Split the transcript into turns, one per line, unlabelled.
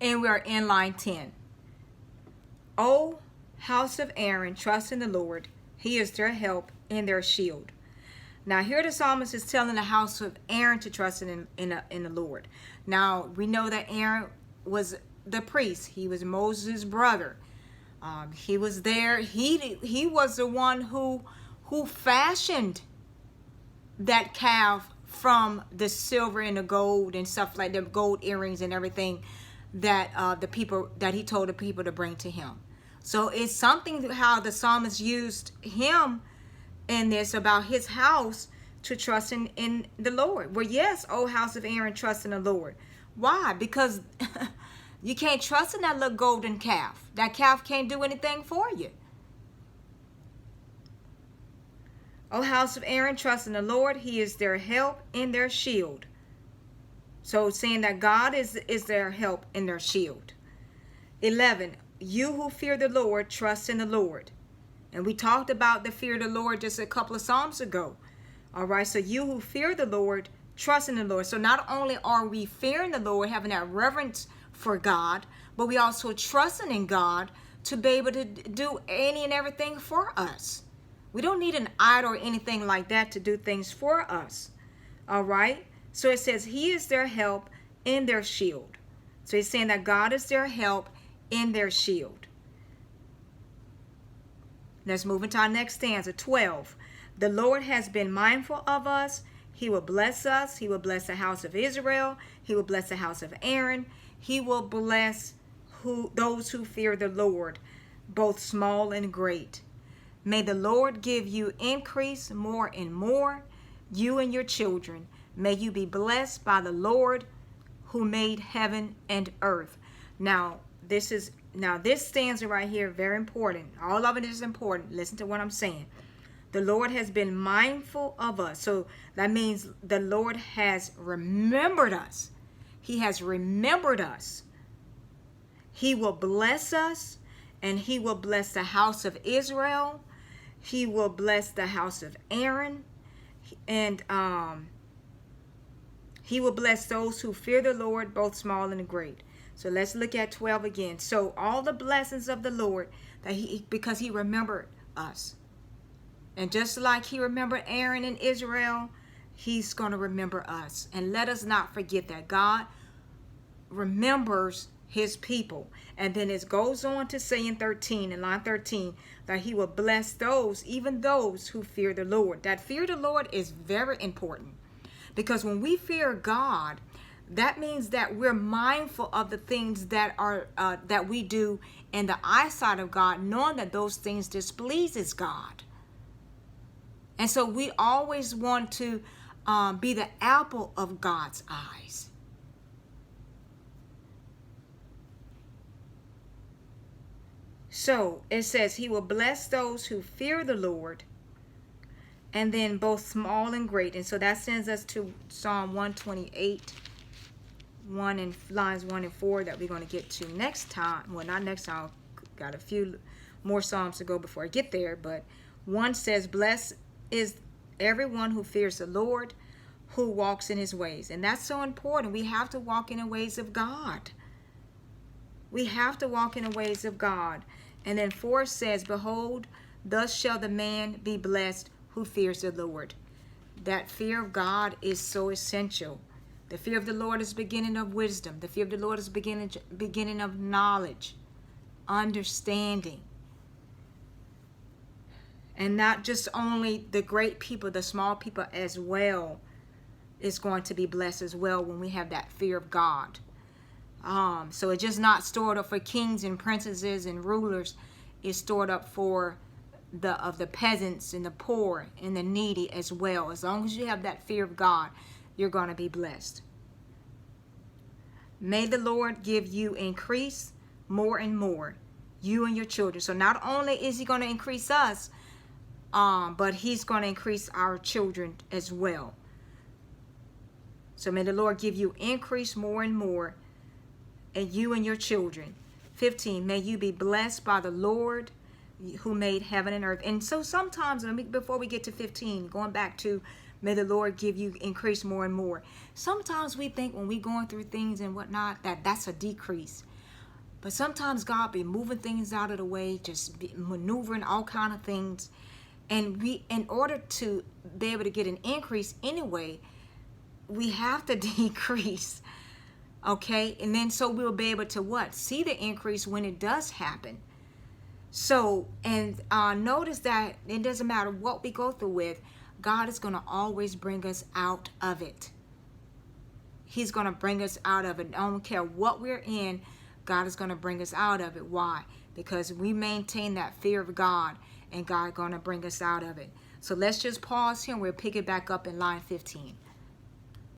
And we are in line 10. O house of Aaron, trust in the Lord. He is their help and their shield. Now here the psalmist is telling the house of Aaron to trust in the Lord. Now we know that Aaron was the priest. He was Moses' brother. He was there. He was the one who fashioned that calf from the silver and the gold and stuff like the gold earrings and everything that he told the people to bring to him. So it's something how the psalmist used him in this about his house to trust in the Lord. Well, yes, O house of Aaron, trust in the Lord. Why? Because you can't trust in that little golden calf. That calf can't do anything for you. O house of Aaron, trust in the Lord. He is their help and their shield. So saying that God is their help and their shield. 11. You who fear the Lord, trust in the Lord. And we talked about the fear of the Lord just a couple of Psalms ago. All right, so you who fear the Lord, trust in the Lord. So not only are we fearing the Lord, having that reverence for God, but we also trusting in God to be able to do any and everything for us. We don't need an idol or anything like that to do things for us. All right, so it says he is their help and their shield. So he's saying that God is their help in their shield. Let's move into our next stanza, 12. The Lord has been mindful of us. He will bless us. He will bless the house of Israel. He will bless the house of Aaron. He will bless those who fear the Lord, both small and great. May the Lord give you increase more and more, you and your children. May you be blessed by the Lord who made heaven and earth. Now, this stanza right here, very important. All of it is important. Listen to what I'm saying. The Lord has been mindful of us. So that means the Lord has remembered us. He has remembered us. He will bless us, and he will bless the house of Israel. He will bless the house of Aaron, and he will bless those who fear the Lord, both small and great. So let's look at 12 again. So all the blessings of the Lord, because he remembered us. And just like he remembered Aaron and Israel, he's going to remember us. And let us not forget that God remembers his people. And then it goes on to say in line 13, that he will bless those, even those who fear the Lord. That fear of the Lord is very important. Because when we fear God, that means that we're mindful of the things that are that we do in the eyesight of God, knowing that those things displeases God. And so we always want to be the apple of God's eyes. So it says he will bless those who fear the Lord, and then both small and great. And so that sends us to Psalm 128. Lines 1 and 4 that we're going to get to next time. Well, not next time. Got a few more Psalms to go before I get there. But one says, blessed is everyone who fears the Lord, who walks in his ways. And that's so important. We have to walk in the ways of God. We have to walk in the ways of God. And then 4 says, behold, thus shall the man be blessed who fears the Lord. That fear of God is so essential. The fear of the Lord is the beginning of wisdom. The fear of the Lord is the beginning of knowledge, understanding. And not just only the great people, the small people as well is going to be blessed as well when we have that fear of God. So it's just not stored up for kings and princesses and rulers. It's stored up for the peasants and the poor and the needy as well. As long as you have that fear of God, you're going to be blessed. May the Lord give you increase more and more, you and your children. So not only is he going to increase us, but he's going to increase our children as well. So may the Lord give you increase more and more, and you and your children. 15, may you be blessed by the Lord who made heaven and earth. And so sometimes, before we get to 15, going back to may the Lord give you increase more and more. Sometimes we think when we're going through things and whatnot, that's a decrease. But sometimes God be moving things out of the way, just maneuvering all kind of things. And in order to be able to get an increase anyway, we have to decrease. Okay? And then so we'll be able to what? See the increase when it does happen. So, and notice that it doesn't matter what we go through with, God is going to always bring us out of it. He's going to bring us out of it. I don't care what we're in, God is going to bring us out of it. Why? Because we maintain that fear of God, and God is going to bring us out of it. So let's just pause here and we'll pick it back up in line 15.